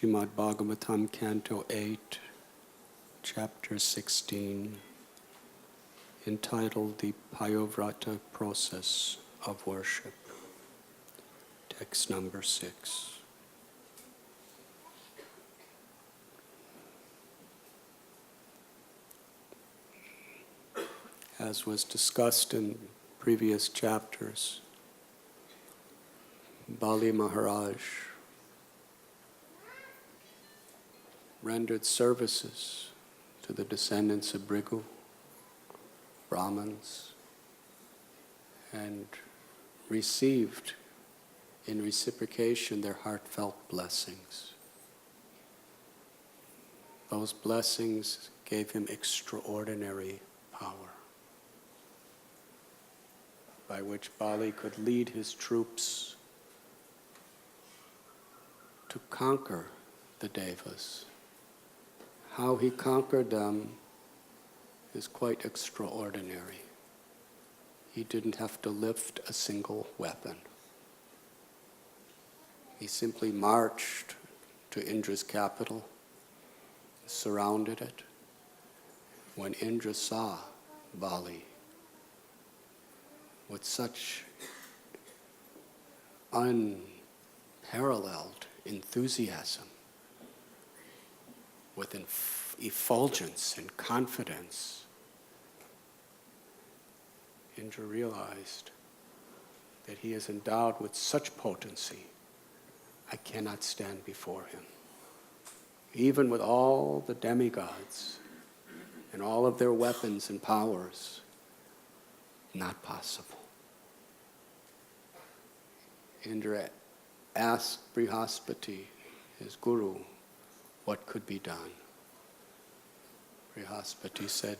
Srimad Bhagavatam, Canto 8, Chapter 16, entitled The Payovrata Process of Worship. Text number 6. As was discussed in previous chapters, Bali Maharaj rendered services to the descendants of Bhrigu, Brahmins, and received in reciprocation their heartfelt blessings. Those blessings gave him extraordinary power, by which Bali could lead his troops to conquer the Devas. How he conquered them is quite extraordinary. He didn't have to lift a single weapon. He simply marched to Indra's capital, surrounded it. When Indra saw Bali with such unparalleled enthusiasm, with effulgence and confidence, Indra realized that he is endowed with such potency, I cannot stand before him. Even with all the demigods and all of their weapons and powers, not possible. Indra asked Brihaspati, his guru, what could be done. Brihaspati said,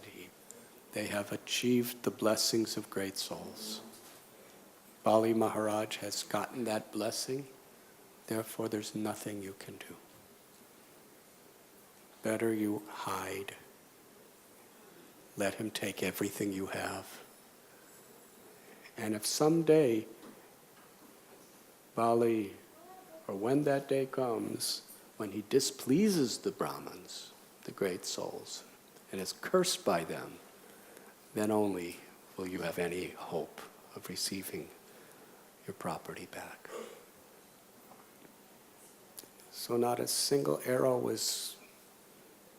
they have achieved the blessings of great souls. Bali Maharaj has gotten that blessing, therefore there's nothing you can do. Better you hide. Let him take everything you have. And if someday Bali, or when that day comes, when he displeases the Brahmins, the great souls, and is cursed by them, then only will you have any hope of receiving your property back. So not a single arrow was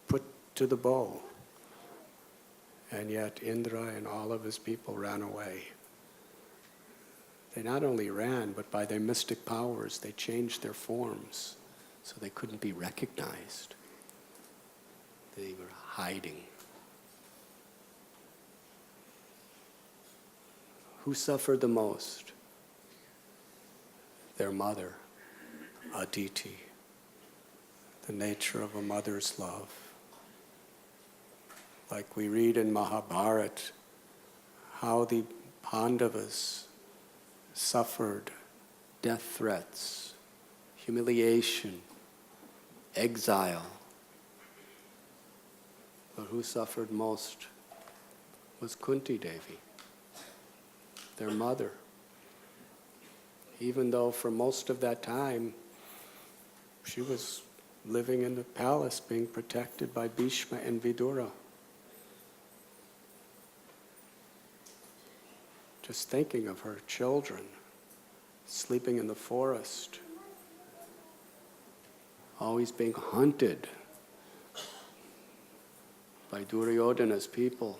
put to the bow, and yet Indra and all of his people ran away. They not only ran, but by their mystic powers, they changed their forms so they couldn't be recognized. They were hiding. Who suffered the most? Their mother, Aditi. The nature of a mother's love. Like we read in Mahabharata, how the Pandavas suffered death threats, humiliation, exile. But who suffered most was Kunti Devi, their mother. Even though for most of that time she was living in the palace being protected by Bhishma and Vidura. Just thinking of her children sleeping in the forest, always being hunted by Duryodhana's people,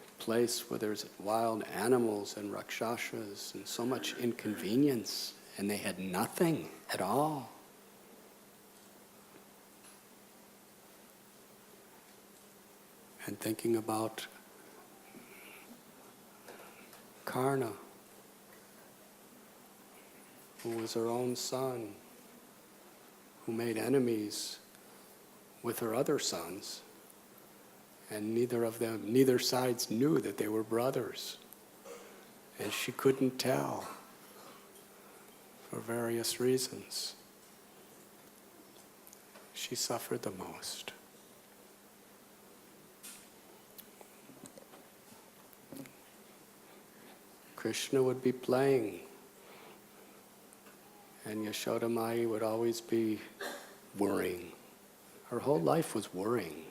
a place where there's wild animals and rakshasas and so much inconvenience, and they had nothing at all. And thinking about Karna, who was her own son, who made enemies with her other sons, and neither sides knew that they were brothers, and she couldn't tell for various reasons. She suffered the most. Krishna would be playing And Yashoda Mai would always be worrying. Her whole life was worrying,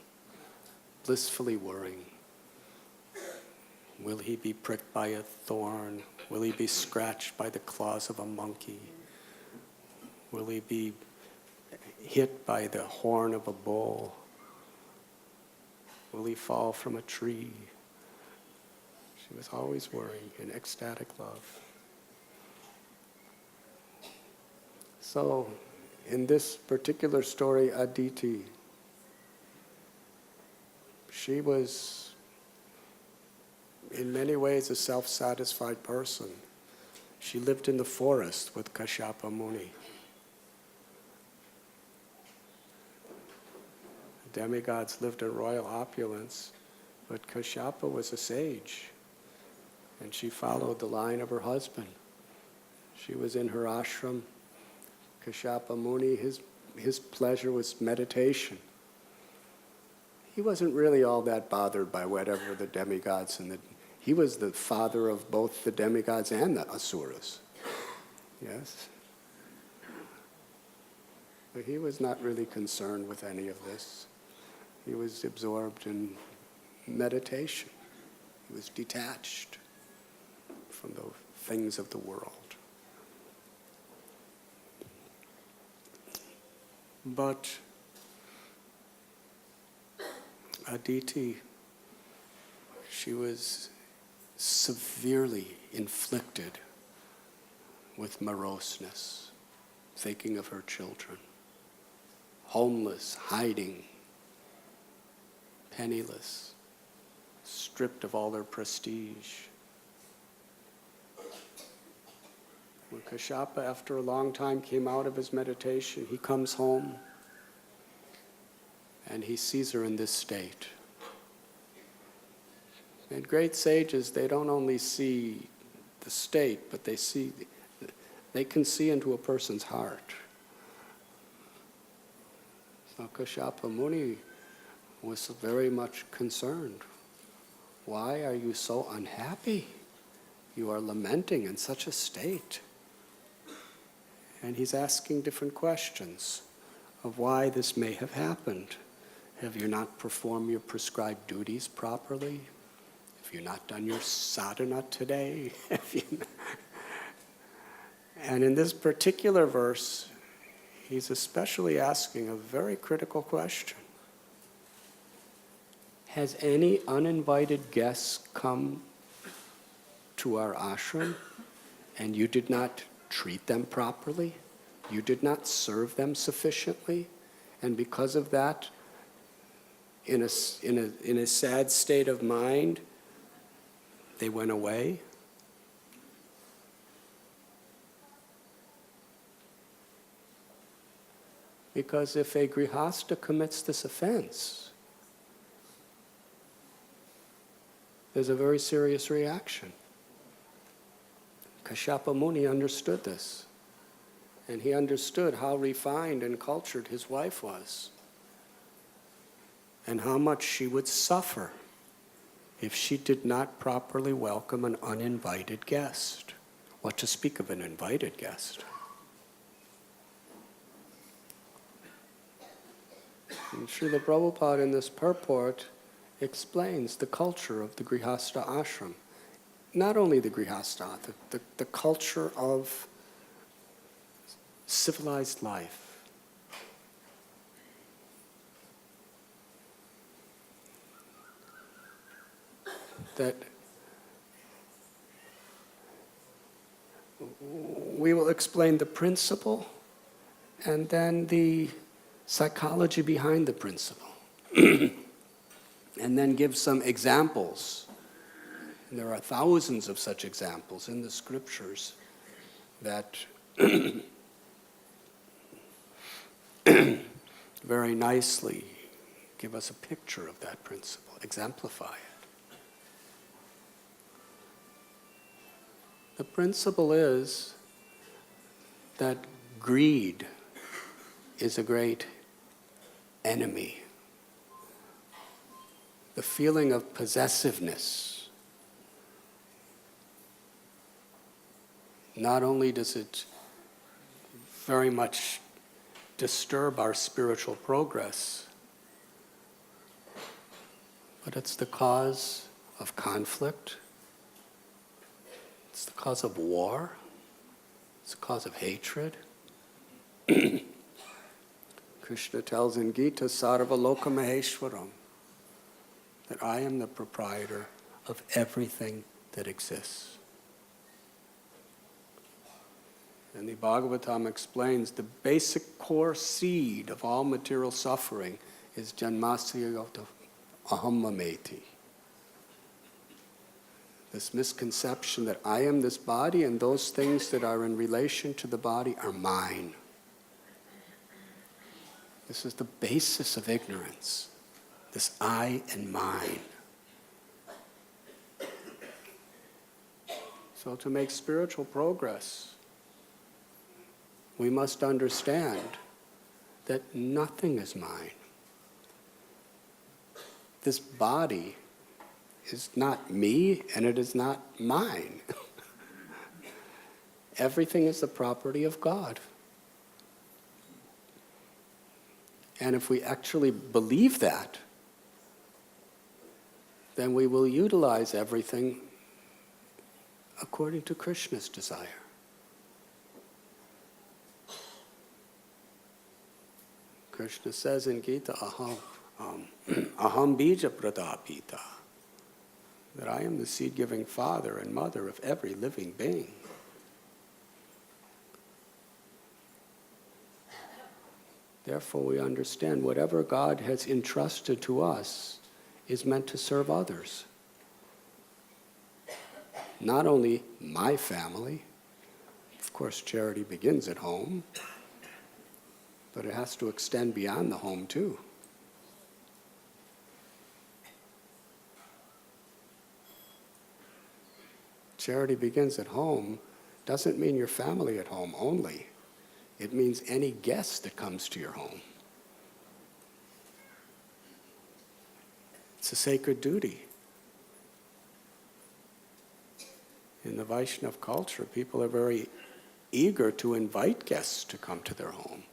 blissfully worrying. Will he be pricked by a thorn? Will he be scratched by the claws of a monkey? Will he be hit by the horn of a bull? Will he fall from a tree? She was always worrying in ecstatic love. So, in this particular story, Aditi, she was in many ways a self-satisfied person. She lived in the forest with Kashyapa Muni. The demigods lived in royal opulence, but Kashyapa was a sage, and she followed the line of her husband. She was in her ashram. Kashyapa Muni, his pleasure was meditation. He wasn't really all that bothered by whatever the demigods he was the father of both the demigods and the asuras. Yes? But he was not really concerned with any of this. He was absorbed in meditation. He was detached from the things of the world. But Aditi, she was severely inflicted with moroseness, thinking of her children, homeless, hiding, penniless, stripped of all their prestige. When Kashyapa, after a long time, came out of his meditation, he comes home and he sees her in this state. And great sages, they don't only see the state, but they can see into a person's heart. So Kashyapa Muni was very much concerned. Why are you so unhappy? You are lamenting in such a state. And he's asking different questions of why this may have happened. Have you not performed your prescribed duties properly? Have you not done your sadhana today? And in this particular verse, he's especially asking a very critical question. Has any uninvited guests come to our ashram and you did not treat them properly? You did not serve them sufficiently? And because of that, in a sad state of mind, they went away? Because if a grihasta commits this offense, there's a very serious reaction. Kashyapa Muni understood this, and he understood how refined and cultured his wife was, and how much she would suffer if she did not properly welcome an uninvited guest. What to speak of an invited guest? And Srila Prabhupada in this purport explains the culture of the Grihastha ashram. Not only the Grihastha, the culture of civilized life. That we will explain the principle and then the psychology behind the principle. And then give some examples. And there are thousands of such examples in the scriptures that very nicely give us a picture of that principle, exemplify it. The principle is that greed is a great enemy. The feeling of possessiveness, not only does it very much disturb our spiritual progress. But it's the cause of conflict. It's the cause of war. It's the cause of hatred. Krishna tells in Gita, Sarva Loka Maheshwaram, that I am the proprietor of everything that exists. And the Bhagavatam explains the basic core seed of all material suffering is Janmasya Yota Aham Mameti. This misconception that I am this body and those things that are in relation to the body are mine. This is the basis of ignorance, this I and mine. So to make spiritual progress, we must understand that nothing is mine. This body is not me and it is not mine. Everything is the property of God. And if we actually believe that, then we will utilize everything according to Krishna's desire. Krishna says in Gita, Aham bija pradapita, that I am the seed-giving father and mother of every living being. Therefore, we understand whatever God has entrusted to us is meant to serve others. Not only my family, of course, charity begins at home, but it has to extend beyond the home too. Charity begins at home doesn't mean your family at home only. It means any guest that comes to your home. It's a sacred duty. In the Vaishnava culture, people are very eager to invite guests to come to their home,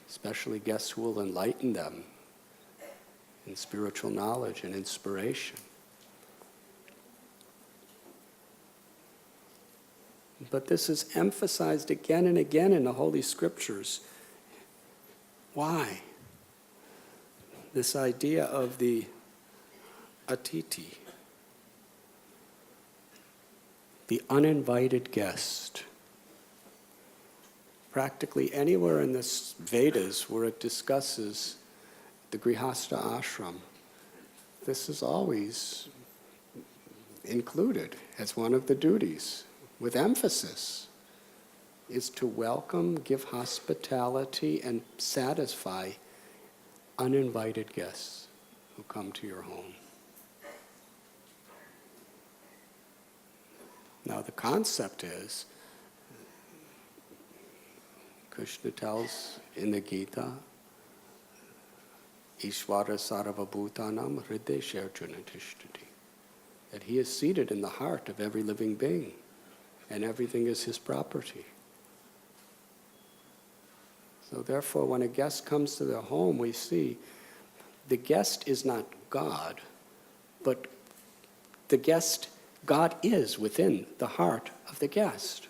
especially guests who will enlighten them in spiritual knowledge and inspiration. But this is emphasized again and again in the Holy Scriptures. Why? This idea of the atiti, the uninvited guest. Practically anywhere in the Vedas where it discusses the Grihastha ashram, this is always included as one of the duties, with emphasis, is to welcome, give hospitality, and satisfy uninvited guests who come to your home. Now the concept is, Krishna tells in the Gita, Ishvara sarva bhutanam hrideshe arjuna tishtati, that he is seated in the heart of every living being, and everything is his property. So therefore, when a guest comes to the home, we see the guest is not God, but the guest, God is within the heart of the guest.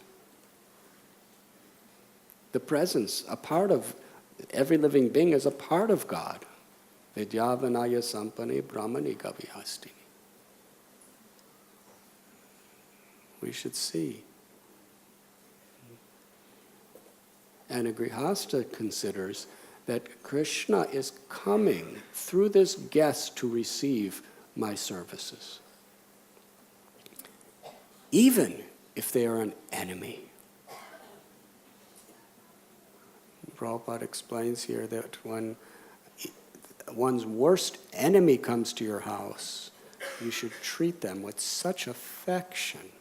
The presence, a part of every living being is a part of God. Vidyavanaya sampane brahmani gavihastini. We should see. And a Grihastha considers that Krishna is coming through this guest to receive my services, even if they are an enemy. Prabhupada explains here that when one's worst enemy comes to your house, you should treat them with such affection,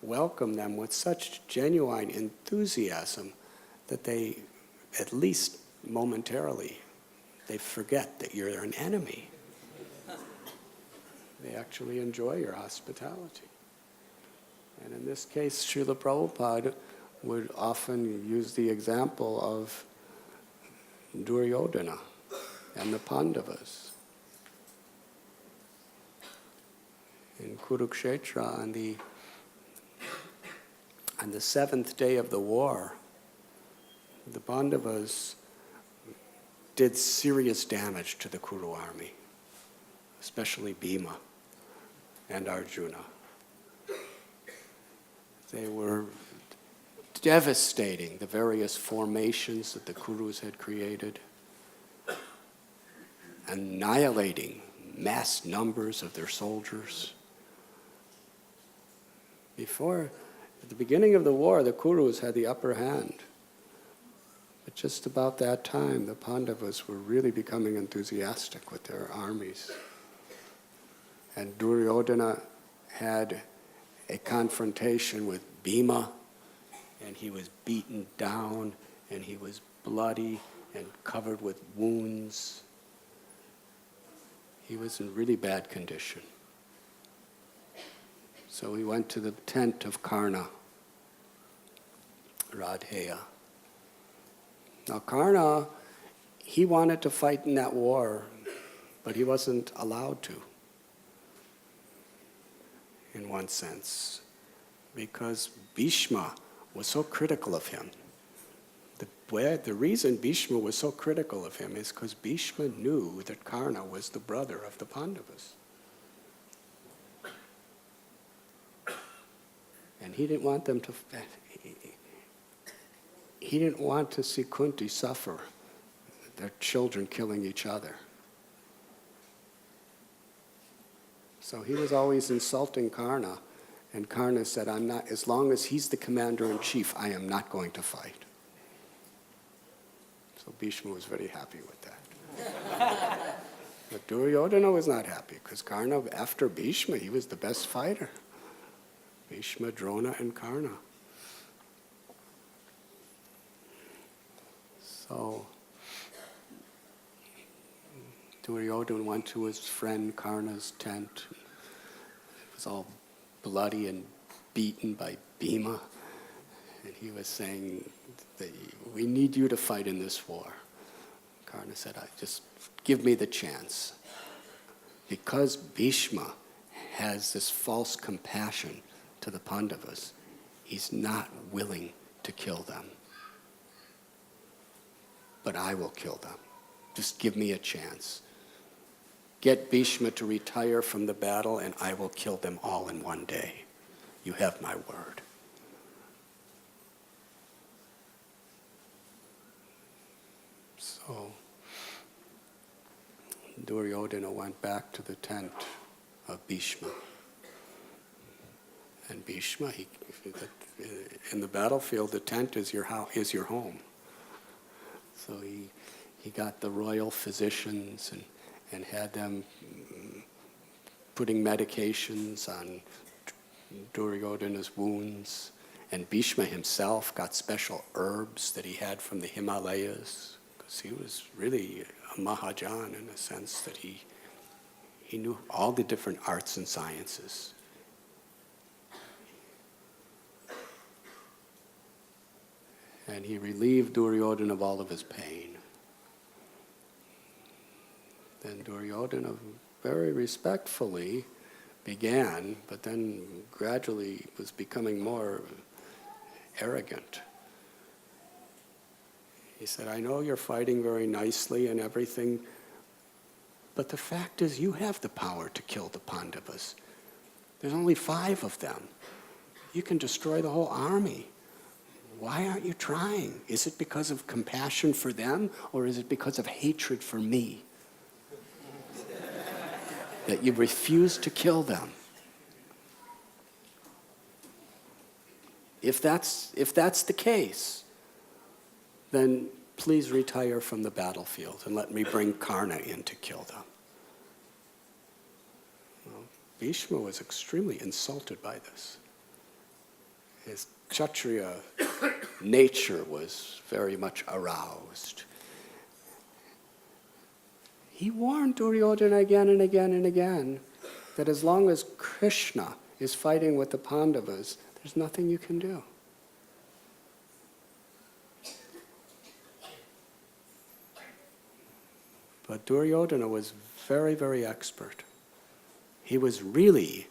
welcome them with such genuine enthusiasm that they, at least momentarily, they forget that you're an enemy. They actually enjoy your hospitality. And in this case, Srila Prabhupada would often use the example of Duryodhana and the Pandavas. In Kurukshetra, on the 7th day of the war, the Pandavas did serious damage to the Kuru army, especially Bhima and Arjuna. They were devastating the various formations that the Kurus had created, annihilating mass numbers of their soldiers. At the beginning of the war, the Kurus had the upper hand. But just about that time, the Pandavas were really becoming enthusiastic with their armies. And Duryodhana had a confrontation with Bhima, and he was beaten down, and he was bloody and covered with wounds. He was in really bad condition. So he went to the tent of Karna, Radheya. Now Karna, he wanted to fight in that war, but he wasn't allowed to, in one sense, because Bhishma was so critical of him. The reason Bhishma was so critical of him is because Bhishma knew that Karna was the brother of the Pandavas. And he didn't want them to, he didn't want to see Kunti suffer, their children killing each other. So he was always insulting Karna, and Karna said, "I'm not, as long as he's the commander-in-chief, I am not going to fight." So Bhishma was very happy with that. But Duryodhana was not happy, because Karna, after Bhishma, he was the best fighter. Bhishma, Drona, and Karna. So Duryodhana went to his friend Karna's tent. It was all bloody and beaten by Bhima. And he was saying, "We need you to fight in this war." Karna said, "Just give me the chance." Because Bhishma has this false compassion to the Pandavas, he's not willing to kill them. But I will kill them. Just give me a chance. Get Bhishma to retire from the battle, and I will kill them all in one day. You have my word. So Duryodhana went back to the tent of Bhishma. And Bhishma, in the battlefield, the tent is your home. So he got the royal physicians and had them putting medications on Duryodhana's wounds. And Bhishma himself got special herbs that he had from the Himalayas, because he was really a Mahajan in a sense that he knew all the different arts and sciences. And he relieved Duryodhana of all of his pain. Then Duryodhana very respectfully began, but then gradually was becoming more arrogant. He said, "I know you're fighting very nicely and everything, but the fact is you have the power to kill the Pandavas. There's only 5 of them. You can destroy the whole army. Why aren't you trying? Is it because of compassion for them, or is it because of hatred for me that you refuse to kill them? If that's the case, then please retire from the battlefield and let me bring Karna in to kill them." Well, Bhishma was extremely insulted by this. His Kshatriya nature was very much aroused. He warned Duryodhana again and again and again that as long as Krishna is fighting with the Pandavas, there's nothing you can do. But Duryodhana was very, very expert. He was really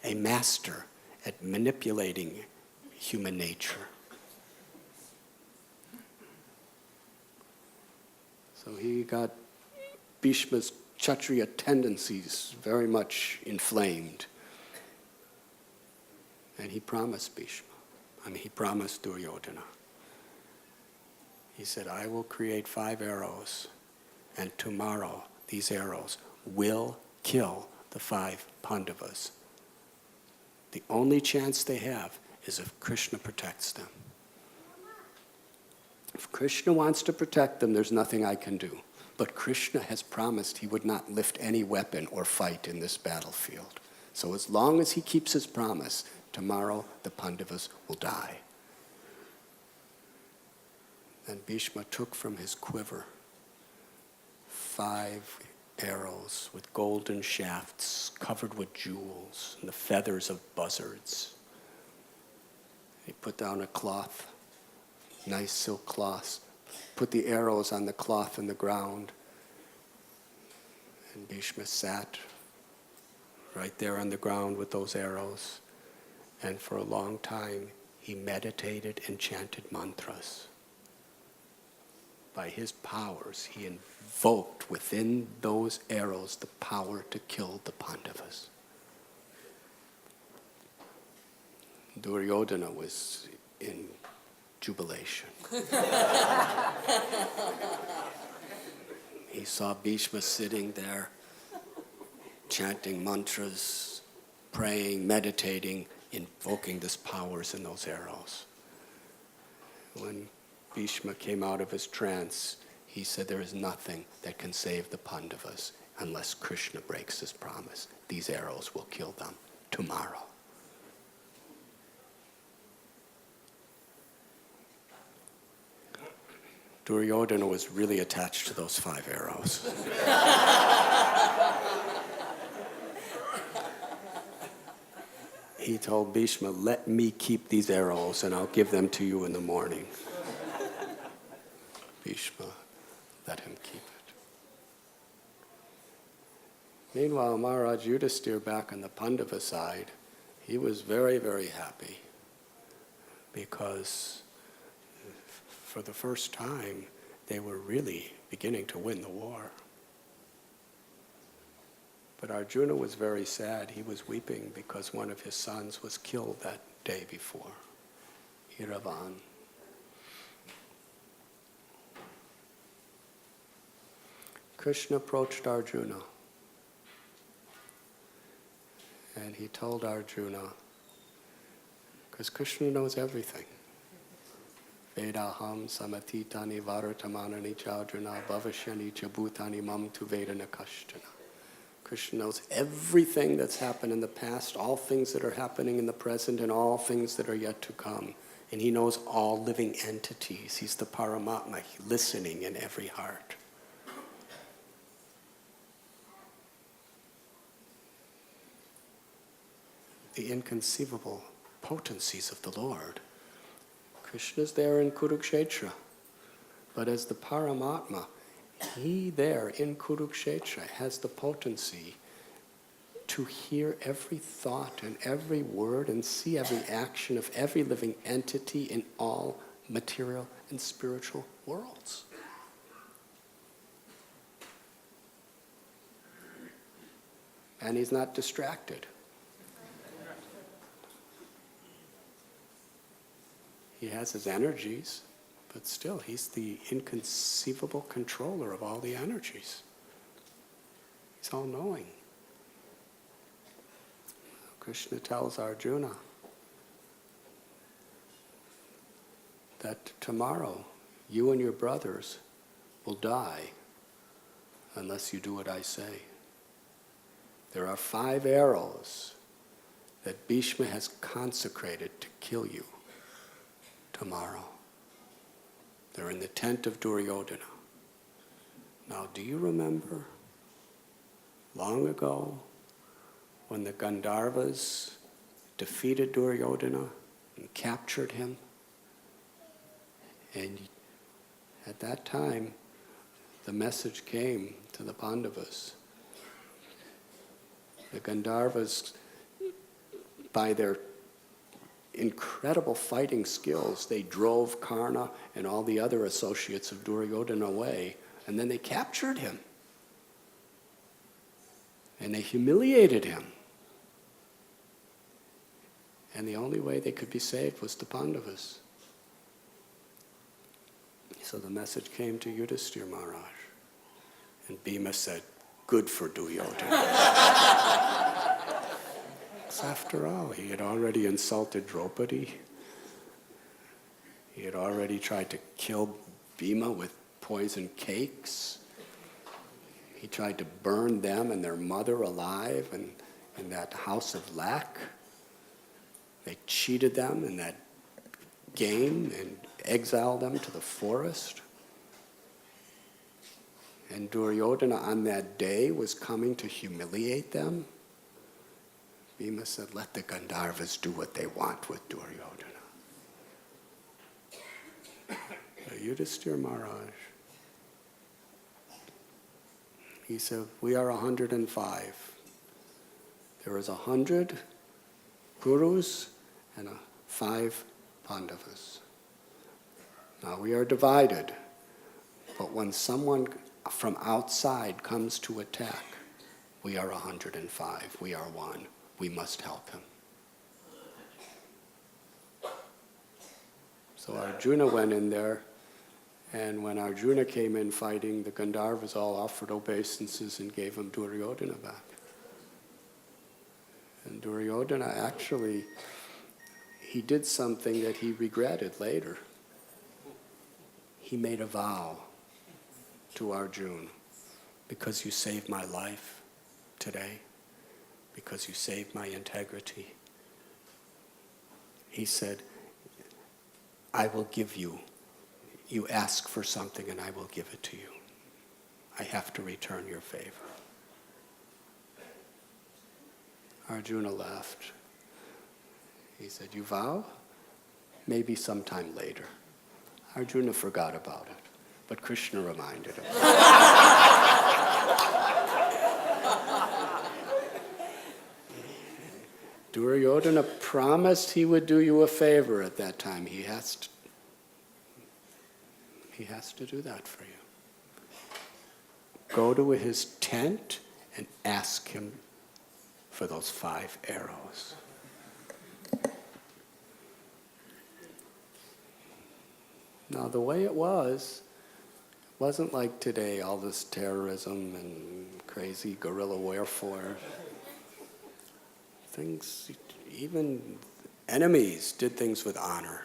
a master at manipulating human nature. So he got Bhishma's Kshatriya tendencies very much inflamed. And he promised he promised Duryodhana. He said, I will create 5 arrows, and tomorrow these arrows will kill the 5 Pandavas. The only chance they have is if Krishna protects them. If Krishna wants to protect them, there's nothing I can do. But Krishna has promised he would not lift any weapon or fight in this battlefield. So as long as he keeps his promise, tomorrow the Pandavas will die. Then Bhishma took from his quiver 5 arrows with golden shafts covered with jewels and the feathers of buzzards. He put down a cloth, nice silk cloth, put the arrows on the cloth in the ground, and Bhishma sat right there on the ground with those arrows, and for a long time he meditated and chanted mantras. By his powers, he invoked within those arrows the power to kill the Pandavas. Duryodhana was in jubilation. He saw Bhishma sitting there, chanting mantras, praying, meditating, invoking these powers in those arrows. When Bhishma came out of his trance, he said, there is nothing that can save the Pandavas unless Krishna breaks his promise. These arrows will kill them tomorrow. Duryodhana was really attached to those 5 arrows. He told Bhishma, let me keep these arrows and I'll give them to you in the morning. Bhishma let him keep it. Meanwhile, Maharaj Yudhisthira back on the Pandava side, he was very, very happy because for the first time, they were really beginning to win the war. But Arjuna was very sad. He was weeping because one of his sons was killed that day before, Iravan. Krishna approached Arjuna and he told Arjuna, because Krishna knows everything, Vedaham samatitani varatamanani chaudrina bhavashyani chabhutani mam tu vedana kashtana. Krishna knows everything that's happened in the past, all things that are happening in the present, and all things that are yet to come. And he knows all living entities. He's the Paramatma, listening in every heart. The inconceivable potencies of the Lord. Krishna's there in Kurukshetra, but as the Paramatma, he there in Kurukshetra has the potency to hear every thought and every word and see every action of every living entity in all material and spiritual worlds. And he's not distracted. He has his energies, but still, he's the inconceivable controller of all the energies. He's all-knowing. Krishna tells Arjuna that tomorrow you and your brothers will die unless you do what I say. There are 5 arrows that Bhishma has consecrated to kill you tomorrow. They're in the tent of Duryodhana. Now, do you remember long ago when the Gandharvas defeated Duryodhana and captured him? And at that time, the message came to the Pandavas. The Gandharvas, by their incredible fighting skills, they drove Karna and all the other associates of Duryodhana away, and then they captured him. And they humiliated him. And the only way they could be saved was the Pandavas. So the message came to Yudhisthira Maharaj. And Bhima said, good for Duryodhana. After all, he had already insulted Draupadi. He had already tried to kill Bhima with poisoned cakes. He tried to burn them and their mother alive in that house of lac. They cheated them in that game and exiled them to the forest. And Duryodhana on that day was coming to humiliate them. Bhima said, let the Gandharvas do what they want with Duryodhana. So Yudhisthira Maharaj, he said, we are 105. There is 100 Kurus and 5 Pandavas. Now we are divided, but when someone from outside comes to attack, we are 105. We are one. We must help him. So Arjuna went in there, and when Arjuna came in fighting, the Gandharvas all offered obeisances and gave him Duryodhana back. And Duryodhana actually, he did something that he regretted later. He made a vow to Arjuna, because you saved my life today, because you saved my integrity. He said, I will give you. You ask for something and I will give it to you. I have to return your favor. Arjuna laughed. He said, you vow? Maybe sometime later. Arjuna forgot about it, but Krishna reminded him. Duryodhana promised he would do you a favor at that time. He has to do that for you. Go to his tent and ask him for those 5 arrows. Now, the way it wasn't like today, all this terrorism and crazy guerrilla warfare. Things, even enemies did things with honor.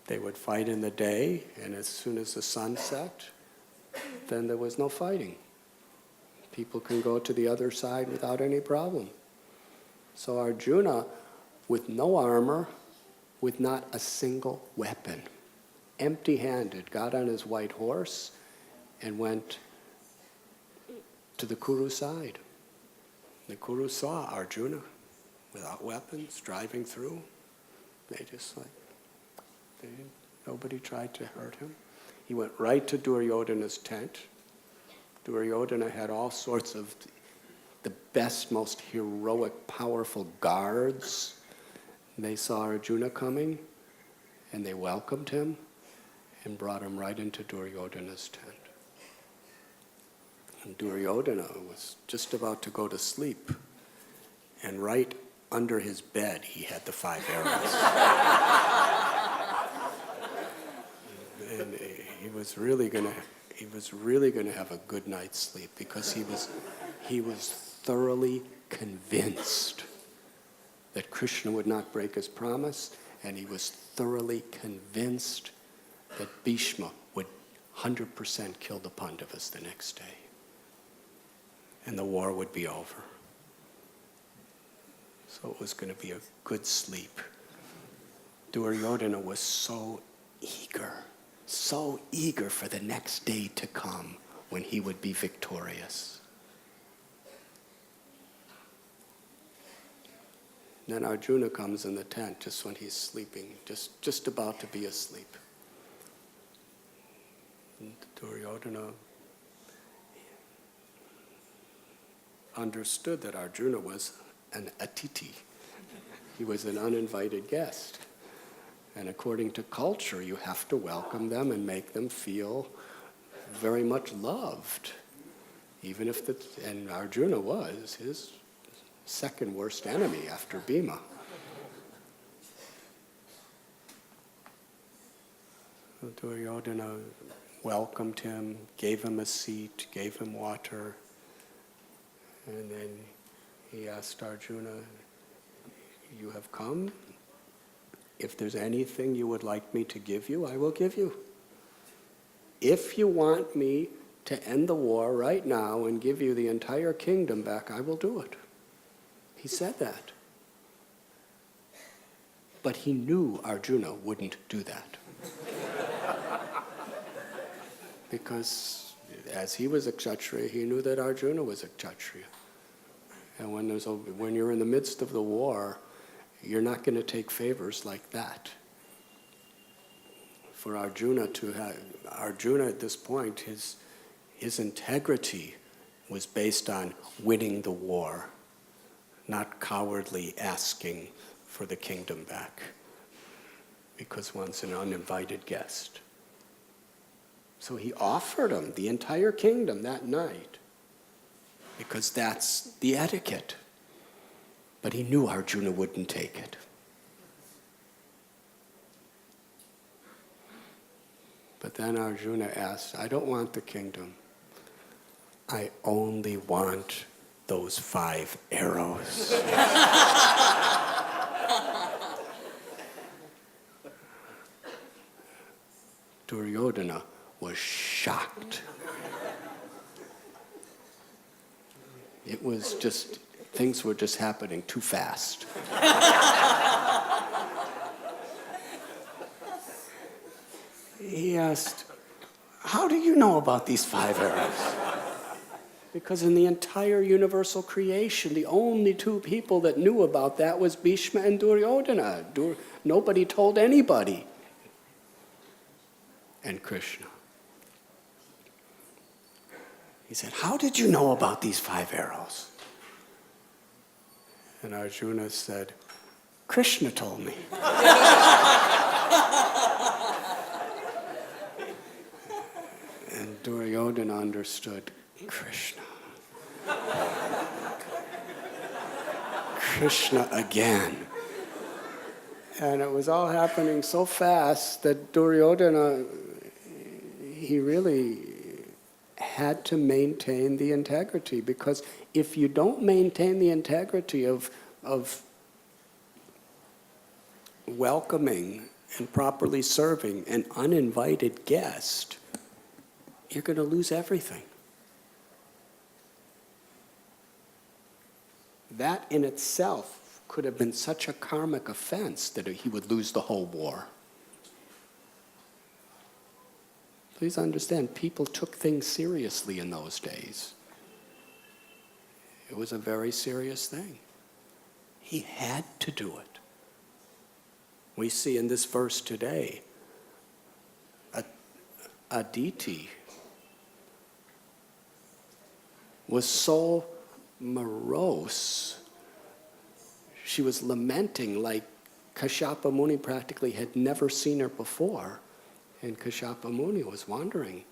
They would fight in the day, and as soon as the sun set, then there was no fighting. People can go to the other side without any problem. So Arjuna, with no armor, with not a single weapon, empty-handed, got on his white horse and went to the Kuru side. The Kuru saw Arjuna without weapons, driving through. Nobody tried to hurt him. He went right to Duryodhana's tent. Duryodhana had all sorts of the best, most heroic, powerful guards. They saw Arjuna coming, and they welcomed him and brought him right into Duryodhana's tent. And Duryodhana was just about to go to sleep, and right under his bed he had the 5 arrows. And he was really gonna have a good night's sleep, because he was thoroughly convinced that Krishna would not break his promise, and he was thoroughly convinced that Bhishma would 100% kill the Pandavas the next day. And the war would be over. So it was going to be a good sleep. Duryodhana was so eager for the next day to come when he would be victorious. Then Arjuna comes in the tent just when he's sleeping, just about to be asleep. And Duryodhana understood that Arjuna was an atiti. He was an uninvited guest. And according to culture, you have to welcome them and make them feel very much loved. Even if and Arjuna was his second worst enemy after Bhima. So Duryodhana welcomed him, gave him a seat, gave him water, and then he asked Arjuna, "You have come. If there's anything you would like me to give you, I will give you. If you want me to end the war right now and give you the entire kingdom back, I will do it." He said that. But he knew Arjuna wouldn't do that. Because as he was a Kshatriya, he knew that Arjuna was a Kshatriya. And when you're in the midst of the war, you're not going to take favors like that. For Arjuna at this point, his integrity was based on winning the war, not cowardly asking for the kingdom back, because one's an uninvited guest. So he offered him the entire kingdom that night, because that's the etiquette. But he knew Arjuna wouldn't take it. But then Arjuna asked, "I don't want the kingdom. I only want those 5 arrows." Duryodhana was shocked. It was just, things were just happening too fast. He asked, "How do you know about these 5 arrows?" Because in the entire universal creation, the only 2 people that knew about that was Bhishma and Duryodhana. Nobody told anybody. And Krishna. He said, "How did you know about these 5 arrows?" And Arjuna said, "Krishna told me." And Duryodhana understood, Krishna. Krishna again. And it was all happening so fast that Duryodhana, he really had to maintain the integrity, because if you don't maintain the integrity of welcoming and properly serving an uninvited guest, you're going to lose everything. That in itself could have been such a karmic offense that he would lose the whole war. Please understand, people took things seriously in those days. It was a very serious thing. He had to do it. We see in this verse today, Aditi was so morose. She was lamenting like Kashyapa Muni practically had never seen her before. And Kashyapa Muni was wondering,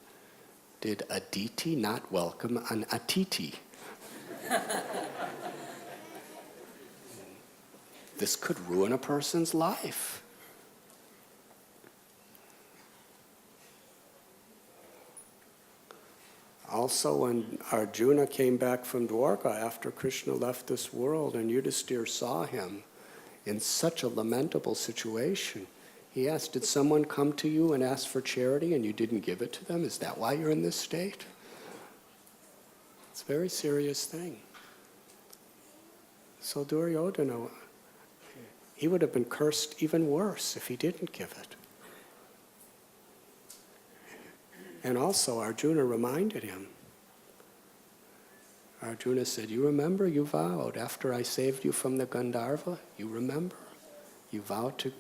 did Aditi not welcome an Atiti? This could ruin a person's life. Also, when Arjuna came back from Dwarka after Krishna left this world and Yudhisthira saw him in such a lamentable situation, he asked, "Did someone come to you and ask for charity and you didn't give it to them? Is that why you're in this state?" It's a very serious thing. So Duryodhana, he would have been cursed even worse if he didn't give it. And also Arjuna reminded him. Arjuna said, "You remember, you vowed after I saved you from the Gandharva, you remember? You vowed to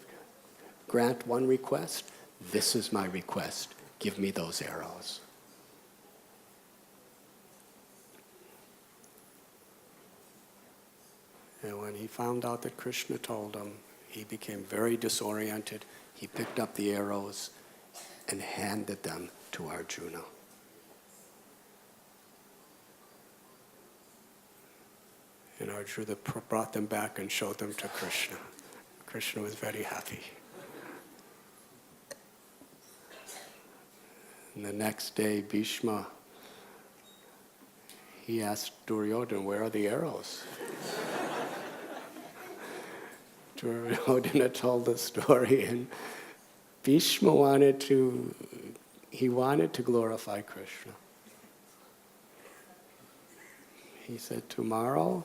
grant one request. This is my request. Give me those arrows." And when he found out that Krishna told him, he became very disoriented. He picked up the arrows and handed them to Arjuna. And Arjuna brought them back and showed them to Krishna. Krishna was very happy. And the next day, Bhishma, he asked Duryodhana, where are the arrows? Duryodhana told the story, and Bhishma wanted to glorify Krishna. He said, tomorrow,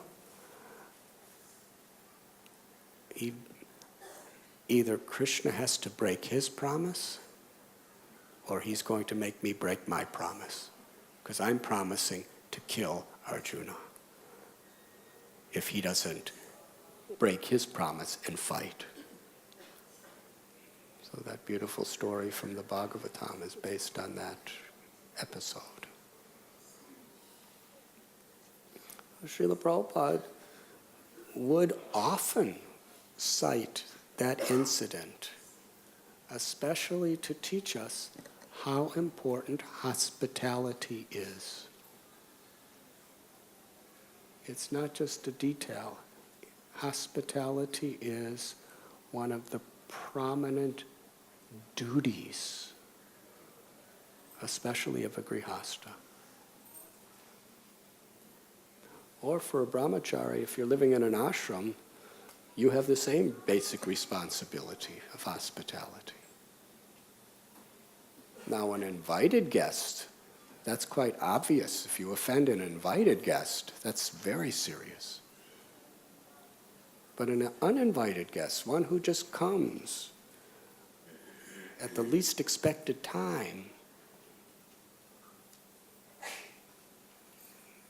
either Krishna has to break his promise, or he's going to make me break my promise. Because I'm promising to kill Arjuna if he doesn't break his promise and fight. So that beautiful story from the Bhagavatam is based on that episode. Srila Prabhupada would often cite that incident, especially to teach us how important hospitality is. It's not just a detail. Hospitality is one of the prominent duties, especially of a grihasta. Or for a brahmachari, if you're living in an ashram, you have the same basic responsibility of hospitality. Now, an invited guest, that's quite obvious. If you offend an invited guest, that's very serious. But an uninvited guest, one who just comes at the least expected time,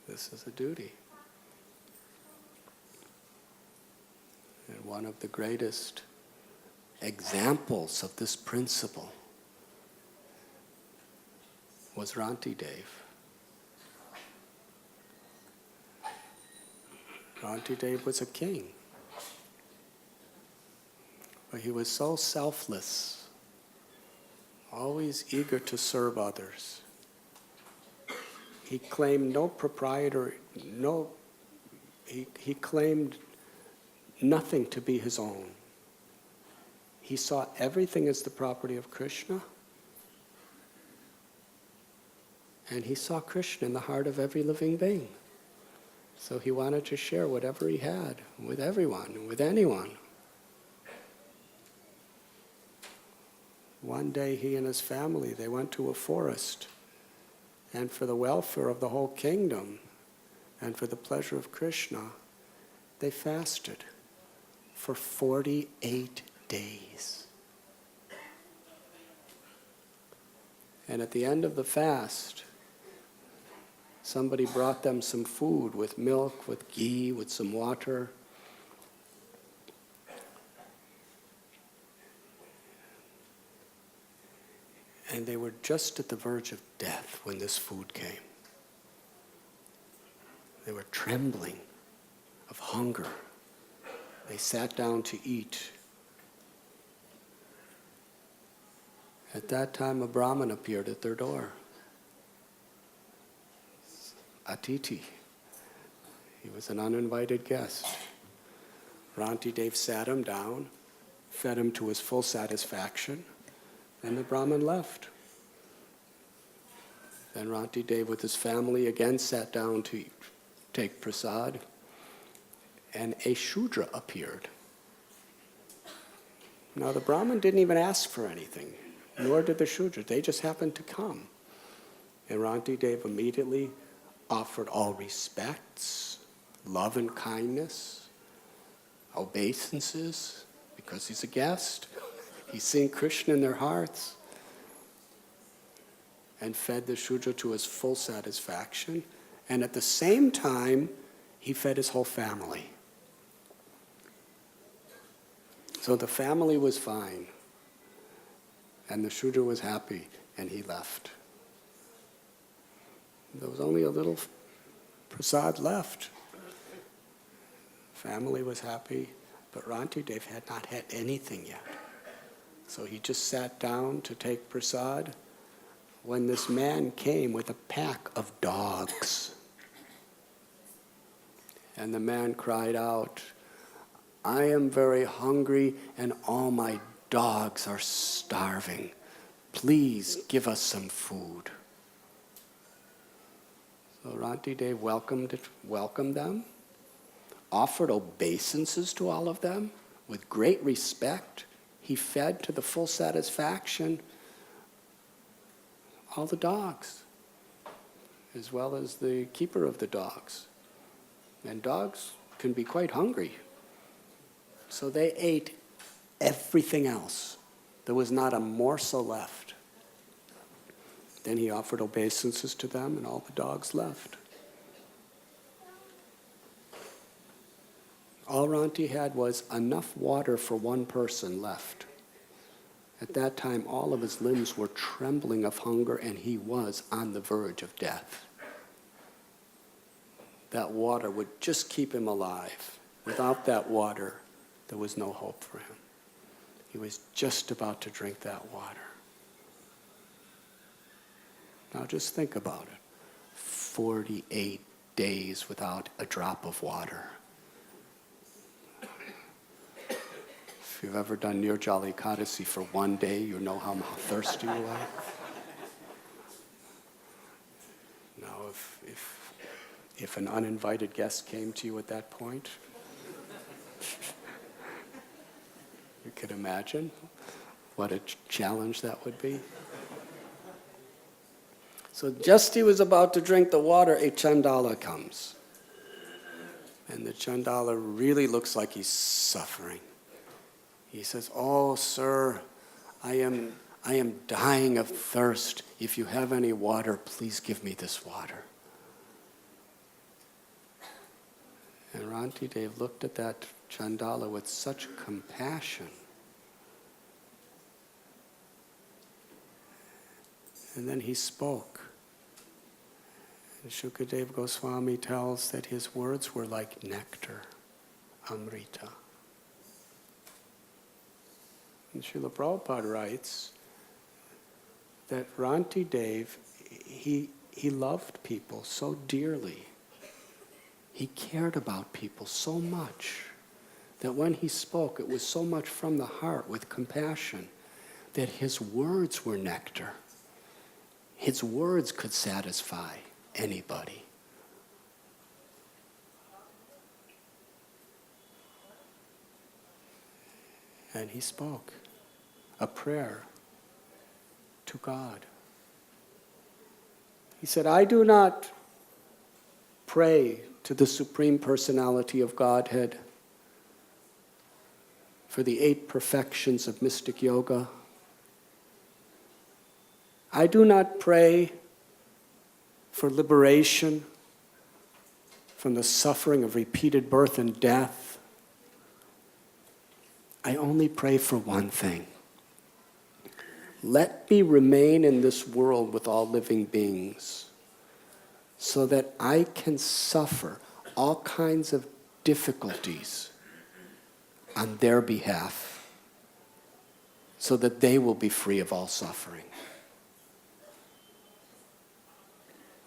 this is a duty. And one of the greatest examples of this principle was Rantidev. Rantidev was a king. But he was so selfless, always eager to serve others. He claimed no proprietor, he claimed nothing to be his own. He saw everything as the property of Krishna, and he saw Krishna in the heart of every living being. So he wanted to share whatever he had with everyone, with anyone. One day he and his family, they went to a forest, and for the welfare of the whole kingdom and for the pleasure of Krishna, they fasted for 48 days. And at the end of the fast, somebody brought them some food with milk, with ghee, with some water. And they were just at the verge of death when this food came. They were trembling of hunger. They sat down to eat. At that time, a Brahmin appeared at their door. Atiti. He was an uninvited guest. Rantidev sat him down, fed him to his full satisfaction, and the Brahmin left. Then Rantidev with his family again sat down to take prasad, and a Shudra appeared. Now the Brahmin didn't even ask for anything, nor did the Shudra. They just happened to come. And Rantidev immediately offered all respects, love and kindness, obeisances, because he's a guest. He's seeing Krishna in their hearts, and fed the Shudra to his full satisfaction. And at the same time, he fed his whole family. So the family was fine, and the Shudra was happy, and he left. There was only a little prasad left. family was happy, but Rantidev had not had anything yet. So he just sat down to take prasad when this man came with a pack of dogs. And the man cried out, "I am very hungry and all my dogs are starving. Please give us some food." So Rantidev welcomed them, offered obeisances to all of them with great respect. He fed to the full satisfaction all the dogs, as well as the keeper of the dogs. And dogs can be quite hungry. So they ate everything else. There was not a morsel left. Then he offered obeisances to them, and all the dogs left. All Ranti had was enough water for one person left. At that time, all of his limbs were trembling of hunger, and he was on the verge of death. That water would just keep him alive. Without that water, there was no hope for him. He was just about to drink that water. Now just think about it. 48 days without a drop of water. If you've ever done Nirjala Ekadasi for one day, you know how thirsty you are. Now, if an uninvited guest came to you at that point, you could imagine what a challenge that would be. So just he was about to drink the water, a Chandala comes. And the Chandala really looks like he's suffering. He says, "Oh, sir, I am dying of thirst. If you have any water, please give me this water." And Rantidev looked at that Chandala with such compassion. And then he spoke. And Shukadev Goswami tells that his words were like nectar, amrita. And Srila Prabhupada writes that Rantidev, he loved people so dearly. He cared about people so much that when he spoke, it was so much from the heart with compassion that his words were nectar. His words could satisfy anybody. And he spoke a prayer to God. He said, "I do not pray to the Supreme Personality of Godhead for the 8 perfections of mystic yoga. I do not pray for liberation from the suffering of repeated birth and death. I only pray for one thing. Let me remain in this world with all living beings so that I can suffer all kinds of difficulties on their behalf so that they will be free of all suffering.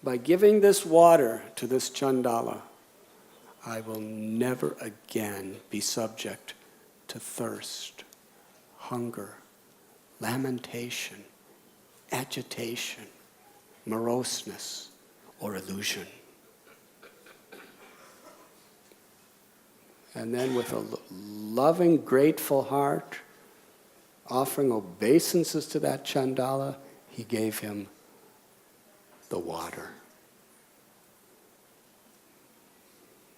By giving this water to this Chandala, I will never again be subject to thirst, hunger, lamentation, agitation, moroseness, or illusion." And then with a loving, grateful heart, offering obeisances to that Chandala, he gave him the water.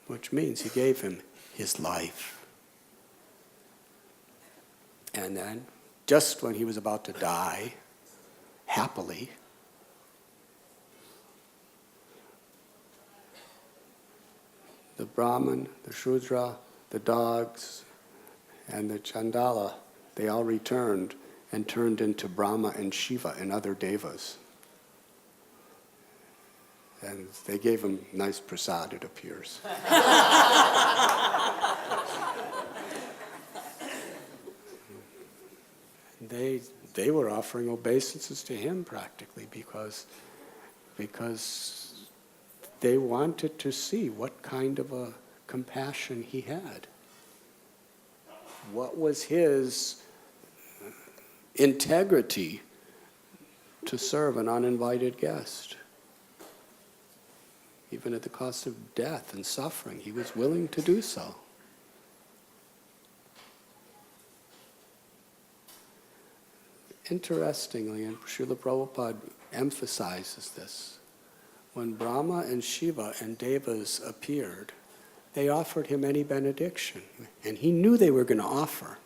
Which means he gave him his life. And then, just when he was about to die, happily, the Brahman, the Shudra, the dogs, and the Chandala, they all returned and turned into Brahma and Shiva and other devas. And they gave him nice prasad, it appears. They were offering obeisances to him practically because they wanted to see what kind of a compassion he had. What was his integrity to serve an uninvited guest? Even at the cost of death and suffering, he was willing to do so. Interestingly, and Srila Prabhupada emphasizes this, when Brahma and Shiva and Devas appeared, they offered him any benediction, and he knew they were going to offer.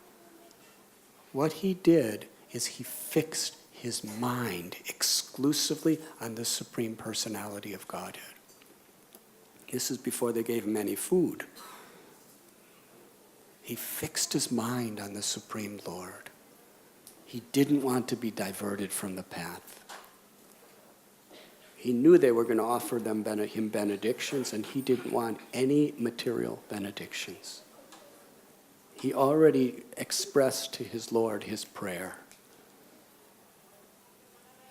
What he did is he fixed his mind exclusively on the Supreme Personality of Godhead. This is before they gave him any food. He fixed his mind on the Supreme Lord. He didn't want to be diverted from the path. He knew they were going to offer him benedictions, and he didn't want any material benedictions. He already expressed to his Lord his prayer.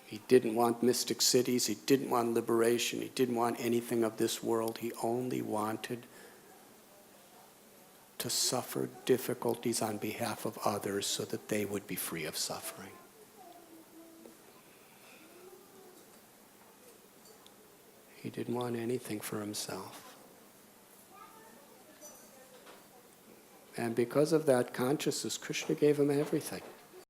He didn't want mystic cities, he didn't want liberation, he didn't want anything of this world. He only wanted to suffer difficulties on behalf of others so that they would be free of suffering. He didn't want anything for himself. And because of that consciousness, Krishna gave him everything.